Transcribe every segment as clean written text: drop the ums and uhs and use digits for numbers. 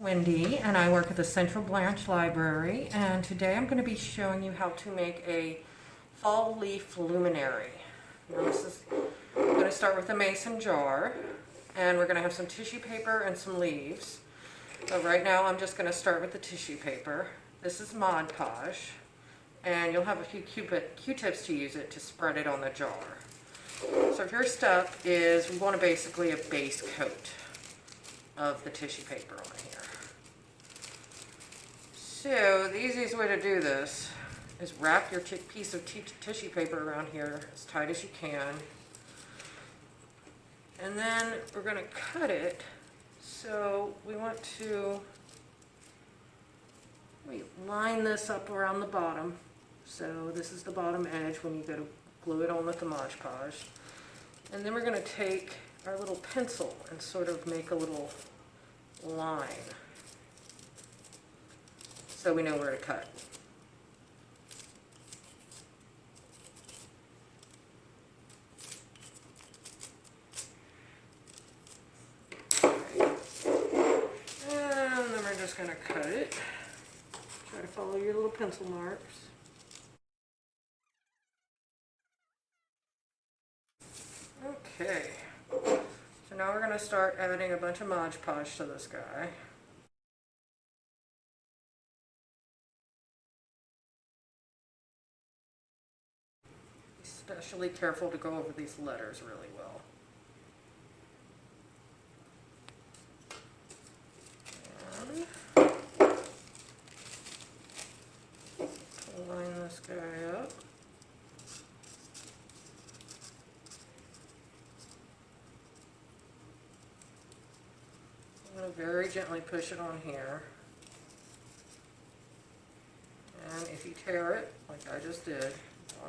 Wendy, and I work at the Central Branch Library, and today I'm going to be showing you how to make a fall leaf luminary. Now I'm going to start with a mason jar, and we're going to have some tissue paper and some leaves. But right now I'm just going to start with the tissue paper. This is Mod Podge, and you'll have a few Q-tips to use it to spread it on the jar. So first step is we want basically a base coat of the tissue paper on here. So the easiest way to do this is wrap your piece of tissue paper around here as tight as you can. And then we're going to cut it. So we want to line this up around the bottom. So this is the bottom edge when you go to glue it on with the Mod Podge. And then we're going to take our little pencil and sort of make a little line so we know where to cut. And then we're just going to cut it. Try to follow your little pencil marks. Okay, so now we're going to start adding a bunch of Mod Podge to this guy. Especially careful to go over these letters really well. And line this guy up. I'm going to very gently push it on here. And if you tear it, like I just did,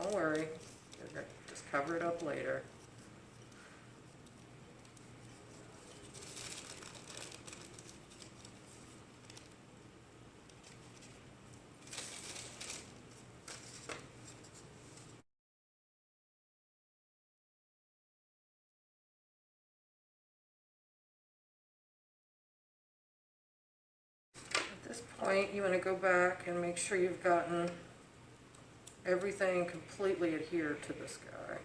don't worry. Just cover it up later. At this point, you want to go back and make sure you've gotten everything completely adhered to this guy.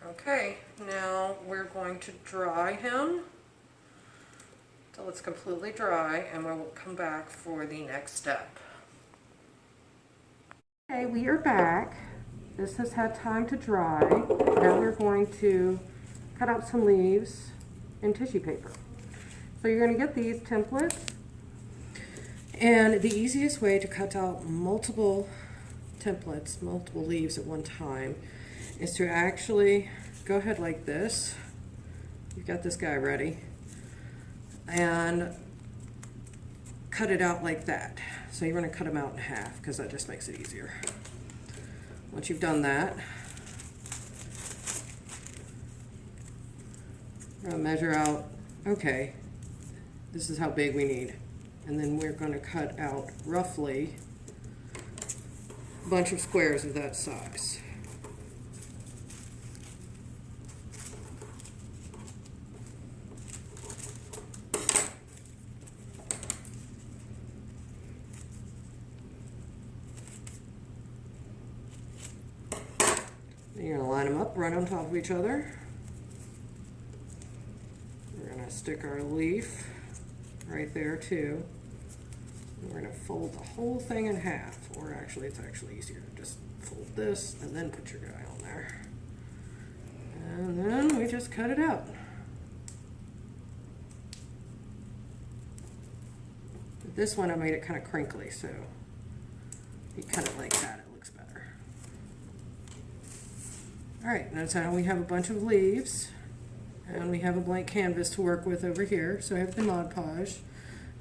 Okay, now we're going to dry him till it's completely dry, and we'll come back for the next step. Okay, we are back. This has had time to dry. Now we're going to cut out some leaves in tissue paper. So you're going to get these templates. And the easiest way to cut out multiple templates, multiple leaves at one time, is to actually go ahead like this. You've got this guy ready. And cut it out like that. So you're going to cut them out in half because that just makes it easier. Once you've done that, we're going to measure out, okay, this is how big we need. And then we're going to cut out roughly a bunch of squares of that size. And you're going to line them up right on top of each other. We're going to stick our leaf right there too. We're going to fold the whole thing in half, or actually it's actually easier to just fold this and then put your guy on there. And then we just cut it out. This one I made it kind of crinkly, so if you cut it like that, it looks better. Alright, notice how we have a bunch of leaves, and we have a blank canvas to work with over here, so I have the Mod Podge.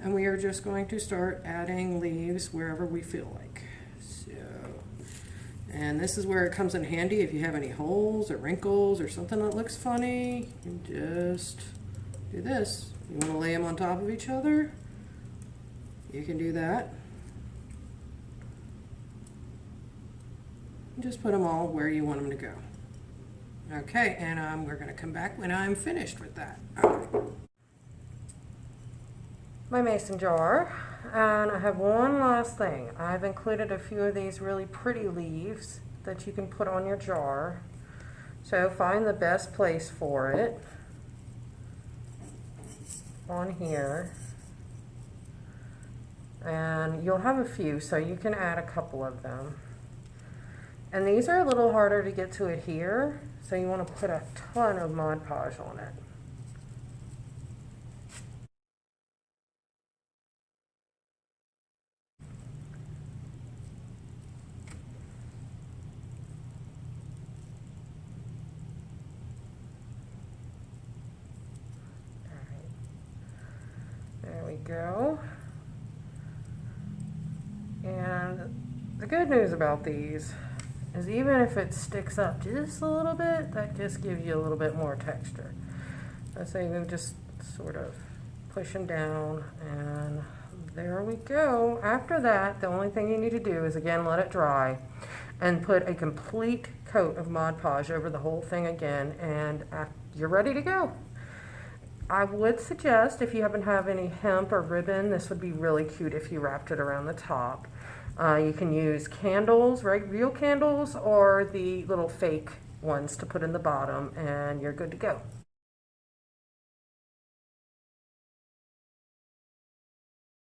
And we are just going to start adding leaves wherever we feel like. So, and this is where it comes in handy if you have any holes or wrinkles or something that looks funny. You can just do this. You want to lay them on top of each other? You can do that. Just put them all where you want them to go. Okay, and we're going to come back when I'm finished with that. Okay. My mason jar, and I have one last thing. I've included a few of these really pretty leaves that you can put on your jar. So find the best place for it on here. And you'll have a few, so you can add a couple of them. And these are a little harder to get to adhere, so you want to put a ton of Mod Podge on it. There we go. And the good news about these is even if it sticks up just a little bit, that just gives you a little bit more texture. So you just sort of pushing down, and there we go. After that, the only thing you need to do is again let it dry and put a complete coat of Mod Podge over the whole thing again, and you're ready to go. I would suggest, if you happen to have any hemp or ribbon, this would be really cute if you wrapped it around the top. You can use candles, real candles, or the little fake ones to put in the bottom, and you're good to go.